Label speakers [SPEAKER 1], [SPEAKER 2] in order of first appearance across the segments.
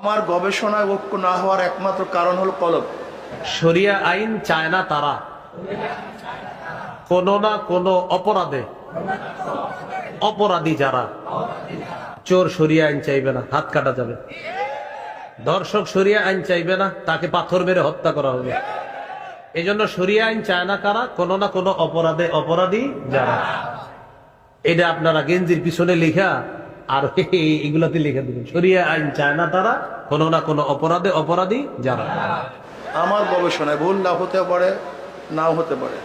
[SPEAKER 1] আমার গবেষণায় ঐক্য না হওয়ার একমাত্র কারণ হলো কলব।
[SPEAKER 2] শরিয়া আইন চায় না তারা কোনো না কোনো অপরাধে, অপরাধী যারা, চোর শরিয়া আইন চাইবে না, হাত কাটা যাবে। ধর্ষক শরিয়া আইন চাইবে না, তাকে পাথর মেরে হত্যা করা হবে। এই জন্য শরিয়া আইন চায় না কারা? কোনো না কোনো অপরাধে অপরাধী যারা। এটা আপনারা গেঞ্জির পিছনে লেখা আর এগুলাতে লিখে দেবেন, শরিয়া আইন চায় না তারা, কোনো না কোনো অপরাধে অপরাধী যারা।
[SPEAKER 1] আমার গবেষণায় ভুল না হতে পারে, নাও হতে পারে।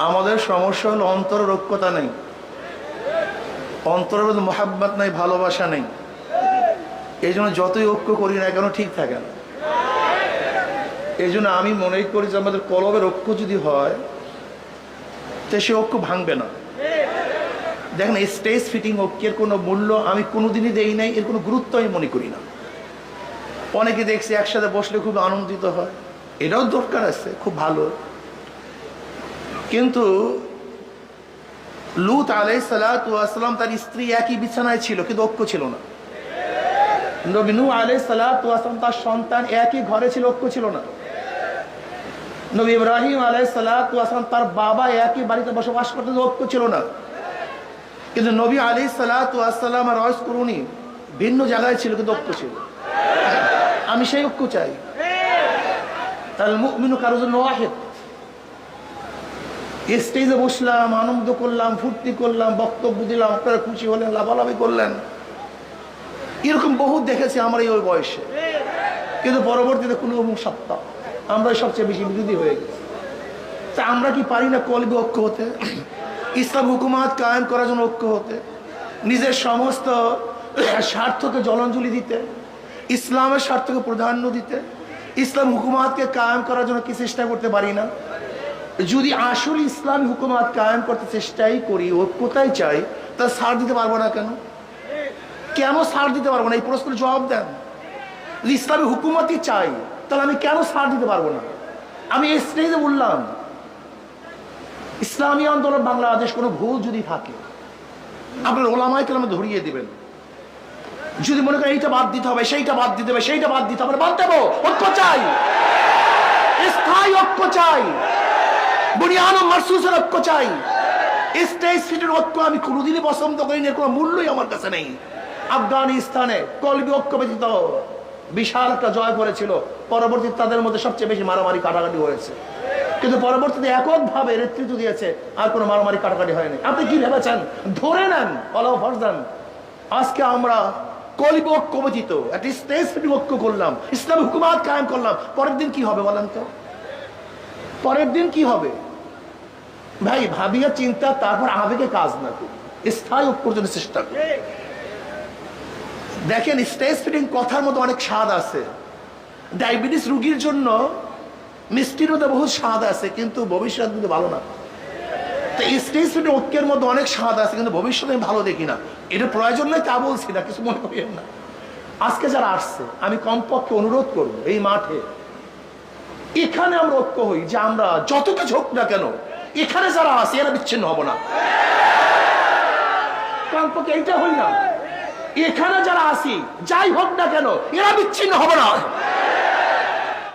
[SPEAKER 1] আমাদের সমস্যা হলো অন্তরের ঐক্যতা নেই, অন্তরের মধ্যে মোহাব্বত নাই, ভালোবাসা নেই। এই জন্য যতই ঐক্য করি না কেন ঠিক থাকে না। এই জন্য আমি মনে করি যে আমাদের কলবের ঐক্য যদি হয় তো সে ঐক্য ভাঙবে না। দেখেন, স্টেজ ফিটিং ঐক্যের কোনো মূল্য আমি কোনোদিনই দেই নাই, এর কোনো গুরুত্ব আমি মনে করি না। অনেকে দেখছি একসাথে বসলে খুব আনন্দিত হয়, এটাও দরকার আছে, খুব ভালো। কিন্তু লূত আলাইহিস সালাতু ওয়াস সালাম তার স্ত্রী একই বিছানায় ছিল, কিন্তু ঐক্য ছিল না। নবী নূহ আলাইহিস সালাতু ওয়াস সালাম তার সন্তান একই ঘরে ছিল, ঐক্য ছিল না। নবী ইব্রাহিম আলাইহিস সালাতু ওয়াস সালাম তার বাবা একই বাড়িতে বসবাস করতেন, ঐক্য ছিল না। কিন্তু নবী আলাইহিস সালাতু ওয়াস সালাম আর ওয়াস করুনি ভিন্ন জায়গায় ছিল, কিন্তু ঐক্য ছিল। আমি সেই ঐক্য চাই। আল মুমিনু কারো জন্য ওয়াহিদ। স্টেজে বসলাম, আনন্দ করলাম, ফুর্তি করলাম, বক্তব্য দিলাম, আপনারা খুশি হলেন, লাভালাভি করলেন, এরকম বহুত দেখেছি আমার এই ওই বয়সে। কিন্তু পরবর্তীতে কোনো সত্তা আমরাই সবচেয়ে বেশি বিরোধী হয়ে গেছি। তা আমরা কি পারি না কলবে ঐক্য হতে, ইসলাম হুকুমাত কায়েম করার জন্য ঐক্য হতে, নিজের সমস্ত স্বার্থকে জলাঞ্জলি দিতে, ইসলামের স্বার্থকে প্রাধান্য দিতে, ইসলাম হুকুমাতকে কায়েম করার জন্য কি চেষ্টা করতে পারি না? যদি আসলে ইসলামী হুকুমাত কায়েম করতে চেষ্টাই করি, ঐক্যতাই চাই, তা ছাড় দিতে পারবো না কেন? কেন ছাড় দিতে পারবো না? এই প্রশ্নের জবাব দেন। ইসলামী হুকুমতই চাই, তাহলে আমি কেন ছাড় দিতে পারবো না? আমি এই স্টেজে বললাম, ইসলামী আন্দোলন বাংলাদেশ কোনো ভুল যদি থাকে আপনার ওলামায়ে কেরাম ধরিয়ে দিবেন। যদি মনে করেন এইটা বাদ দিতে হবে, সেইটা বাদ দিতে হবে, সেইটা বাদ দিতে হবে, বাদ দেবো। ঐক্য চাই, স্থায়ী ঐক্য চাই, বুনিয়ান ও মারসুসের ঐক্য চাই। স্টেজ ফিটের ঐক্য আমি কোনোদিনই পছন্দ করি না, এর কোনো মূল্যই আমার কাছে নেই। আফগানিস্তানে কলবি ঐক্য ব্যতীত বিশাল একটা জয় করেছিল, পরবর্তীতে তাদের মধ্যে সবচেয়ে বেশি মারামারি কাটাকাটি হয়েছে। কিন্তু পরবর্তীতে এককভাবে নেতৃত্ব দিয়েছে, আর কোনো মারামারি কাটাকাটি হয়নি। আপনি কি ভেবেছেন? ধরে নেন অলাও ফরজান, আজকে আমরা কলবি ঐক্য ব্যতীত একটা স্টেজ ফিটিং ঐক্য করলাম, ইসলামী হুকুমাত কায়েম করলাম, পরের দিন কি হবে বলেন তো? পরের দিন কি হবে? ভাই ভাবিয়া চিন্তা, তারপর আবেগে কাজ না করি, স্থায়ী ঐক্যর জন্য চেষ্টা করি। দেখেন, স্টেজ ফিটিং কথার মতো অনেক স্বাদ আছে। ডায়াবেটিস রোগীর জন্য মিষ্টির মধ্যে বহু স্বাদ আছে, কিন্তু ভবিষ্যৎ কিন্তু ভালো না। তো স্টেজ ফিটিং ঐক্যের মধ্যে অনেক স্বাদ আছে, কিন্তু ভবিষ্যতে আমি ভালো দেখি না। এটা প্রয়োজন নয় তা বলছি না, কিছু মনে করেন না। আজকে যারা আসছে আমি কমপক্ষে অনুরোধ করবো, এই মাঠে এখানে আমরা ঐক্য হই, যে আমরা যত কিছু হোক না কেন এখানে যারা আছে এরা বিচ্ছিন্ন হব না। কমপক্ষে এইটা হই না, এখানে যারা আসি যাই হোক না কেন এরা বিচ্ছিন্ন হব না।